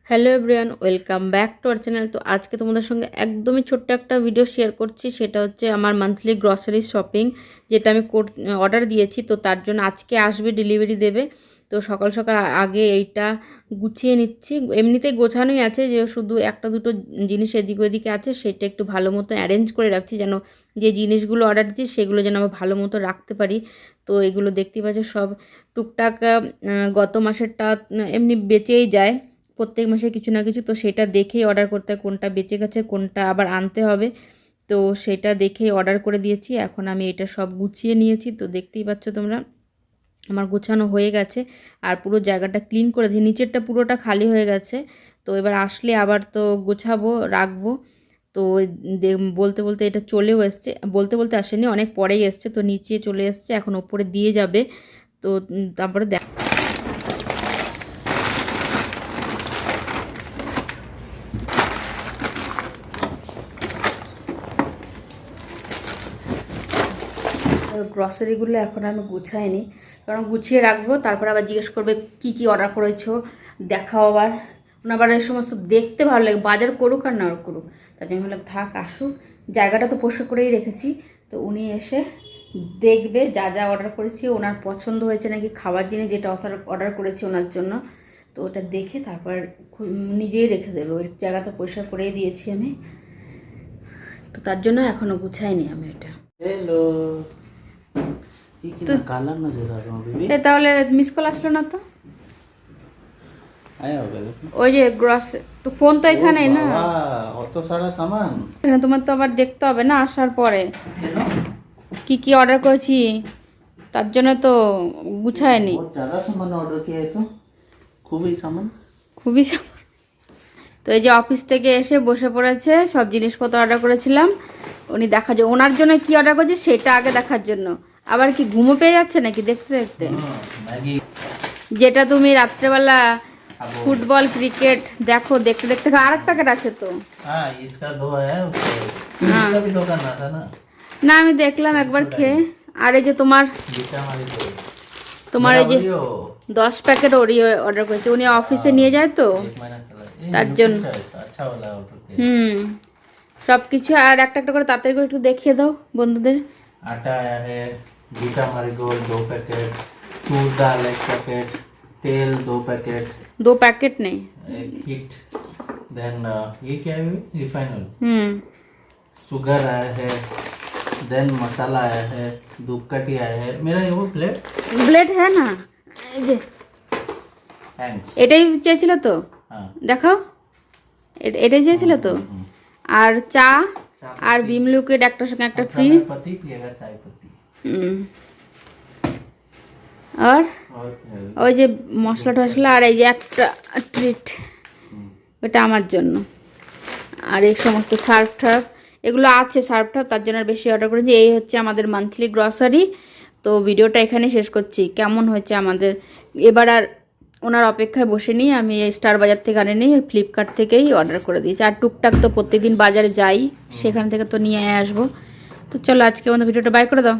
Hello everyone, welcome back to our channel. তো আজকে তোমাদের সঙ্গে একদমই ছোট্ট একটা ভিডিও শেয়ার করছি। সেটা হচ্ছে আমার মান্থলি গ্রসারি শপিং, যেটা আমি অর্ডার দিয়েছি। তো তার জন্য আজকে আসবে, ডেলিভারি দেবে। তো সকাল সকাল আগে এইটা গুছিয়ে নিচ্ছি। এমনিতেই গোছানোই আছে, যে শুধু একটা দুটো জিনিস এদিক ওদিকে আছে, সেটা একটু ভালো মতো অ্যারেঞ্জ করে রাখছি, যেন যে জিনিসগুলো অর্ডার দিচ্ছি সেগুলো যেন আবার ভালো মতো রাখতে পারি। তো এগুলো দেখতেই পাচ্ছ সব টুকটাক গত মাসেরটা এমনি বেঁচেই যায় প্রত্যেক মাসে কিছু না কিছু। তো সেটা দেখেই অর্ডার করতে হয়, কোনটা বেঁচে গেছে কোনটা আবার আনতে হবে। তো সেটা দেখেই অর্ডার করে দিয়েছি। এখন আমি এটা সব গুছিয়ে নিয়েছি। তো দেখতেই পাচ্ছ তোমরা, আমার গুছানো হয়ে গেছে। আর পুরো জায়গাটা ক্লিন করে দিয়েছি, নিচেরটা পুরোটা খালি হয়ে গেছে। তো এবার আসলে আবার তো গোছাবো, রাখবো। তো বলতে বলতে এটা চলেও এসছে, বলতে বলতে আসেনি, অনেক পরেই এসছে। তো নিচে চলে এসছে, এখন ওপরে দিয়ে যাবে। তো তারপরে গ্রসারিগুলো এখন আমি গুছাইনি, কারণ গুছিয়ে রাখবো, তারপর আবার জিজ্ঞেস করবে কি কি অর্ডার করেছো, দেখাও আবার। আবার এই সমস্ত দেখতে ভালো লাগে, বাজার করুক আর না করুক। তার জন্য ভাবলাম থাক, আসুক, জায়গাটা তো পরিষ্কার করেই রেখেছি। তো উনি এসে দেখবে যা যা অর্ডার করেছি, ওনার পছন্দ হয়েছে নাকি খাবার জিনিস যেটা অর্ডার করেছি ওনার জন্য। তো ওটা দেখে তারপর নিজেই রেখে দেবে। ওই জায়গাটা পরিষ্কার করেই দিয়েছি আমি। তো তার জন্য এখনও গুছাইনি আমি এটা। হ্যালো, কালার নজর आ रहा हूं बेबी। তাহলে মিস কল আসলো না তো? आया होगा। ওই যে গ্রস, তো ফোন তো এখানেই না। অত সারা সামান তোমার তো আবার দেখতে হবে না আসার পরে কি কি অর্ডার করেছি, তার জন্য তো গুছায়নি। बहुत ज्यादा सामान ऑर्डर किया है तो খুবই সামান। তো এই যে অফিস থেকে এসে বসে পড়েছে, সব জিনিসপত্র অর্ডার করেছিলাম। উনি দেখা যায় ওনার জন্য কি অর্ডার করেছে সেটা আগে দেখার জন্য। আবার কি ঘুমো পেয়ে যাচ্ছে নাকি দেখতে দেখতে? যেটা তুমি রাত্রেবেলা ফুটবল ক্রিকেট দেখো, দেখতে দেখতে আর এক প্যাকেট আছে তো। না আমি দেখলাম একবার খেয়ে। আর এই যে তোমার এই যে 10 প্যাকেট ওরিও অর্ডার করেছে, উনি অফিসে নিয়ে যায় তো তার জন্য। সব কিছু আর একটা একটা করে তাড়াতাড়ি করে একটু দেখিয়ে দাও বন্ধুদের। आटा आया है, गीता मारीगोल्ड 2 पैकेट, तूर दाल 1 पैकेट, तेल 2 पैकेट। 2 पैकेट नहीं, एक किट। देन ये क्या है, रिफाइंड ऑयल। शुगर आया है। देन मसाला आया है, धूपकाठी आया है। मेरा ये वो ब्लेड है ना, এই যে এটাই চেয়েছিল তো। দেখো এটাই চেয়েছিল তো। আর চা আর বিম লিকুইড একটার সঙ্গে একটা ফ্রি। আর ওই যে মশলা টশলা, আর এই যে একটা ট্রিট, ওটা আমার জন্য। আর এই সমস্ত সার্ফ টার্ফ এগুলো আছে, সার্ফ টার্ফ, তার জন্য আর বেশি অর্ডার করেছি। এই হচ্ছে আমাদের মান্থলি গ্রসারি। তো ভিডিওটা এখানে শেষ করছি। কেমন হয়েছে আমাদের, এবার আর ওনার অপেক্ষায় বসে নিই, আমি স্টার বাজার থেকে আনে নিই, ফ্লিপকার্ট থেকেই অর্ডার করে দিয়েছি। আর টুকটাক তো প্রত্যেকদিন বাজারে যাই, সেখান থেকে তো নিয়ে আসবো। তো চলো আজকে আমাদের ভিডিওটা বাই করে দাও।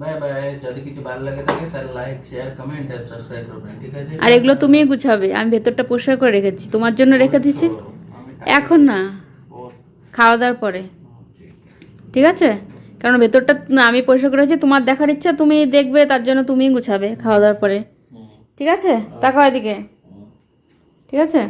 Bye bye. যদি কিছু ভালো লাগে থাকে তাহলে লাইক শেয়ার কমেন্ট আর সাবস্ক্রাইব করবেন, ঠিক আছে? আর এগুলো তুমিই গুছাবে, আমি ভেতরটা পরিষ্কার করে রেখেছি, তোমার জন্য রেখে দিচ্ছি। এখন না, খাওয়া দাওয়ার পরে, ঠিক আছে? কারণ ভেতরটা আমি পরিষ্কার করেছি, তোমার দেখার ইচ্ছা, তুমি দেখবে, তার জন্য তুমিই গুছাবে খাওয়া দাওয়ার পরে, ঠিক আছে? তাকাও এদিকে, ঠিক আছে?